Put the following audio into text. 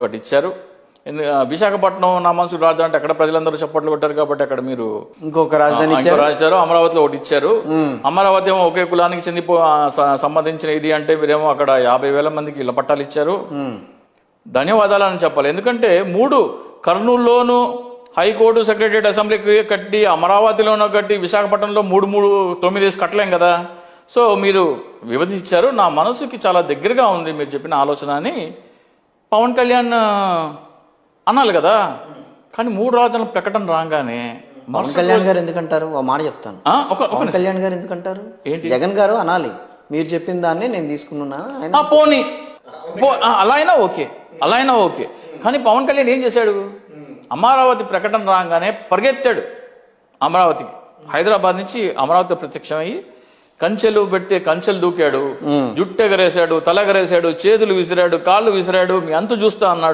ఒకటి ఇచ్చారు. విశాఖపట్నం నా మనసుకు రాజధాని అంటే అక్కడ ప్రజలందరూ చప్పట్లు కొట్టారు కాబట్టి అక్కడ మీరు ఇంకొక రాజధాని ఇచ్చారు. అమరావతిలో ఒకటి ఇచ్చారు. అమరావతి ఏమో ఒకే కులానికి సంబంధించిన ఇది అంటే మీరేమో అక్కడ 50,000 మందికి ఇళ్ల పట్టాలు ఇచ్చారు. ధన్యవాదాలు అని చెప్పాలి. ఎందుకంటే 3 కర్నూలులోను హైకోర్టు సెక్రటరియట్ అసెంబ్లీకి కట్టి, అమరావతిలోనూ కట్టి, విశాఖపట్నంలో 9 కట్టలేం కదా. సో మీరు విభజించారు. నా మనసుకి చాలా దగ్గరగా ఉంది మీరు చెప్పిన ఆలోచన అని పవన్ కళ్యాణ్ అనాలి కదా. కానీ 3 రాజధానుల ప్రకటన రాగానే పవన్ కళ్యాణ్ గారు ఎందుకంటారు? ఓ మాట చెప్తాను. పవన్ కళ్యాణ్ గారు ఎందుకంటారు? ఏంటి జగన్ గారు అనాలి, మీరు చెప్పిన దాన్ని నేను తీసుకున్నా పోనీ అలా అయినా ఓకే. కానీ పవన్ కళ్యాణ్ ఏం చేశాడు? అమరావతి ప్రకటన రాగానే పరిగెత్తాడు అమరావతికి. హైదరాబాద్ నుంచి అమరావతి ప్రత్యక్షమయ్యి కంచెలు పెడితే కంచెలు దూకాడు, జుట్టెగరేశాడు, తలెగరేశాడు, చేతులు విసిరాడు, కాళ్ళు విసిరాడు, మీ అంతు చూస్తా అన్నాడు.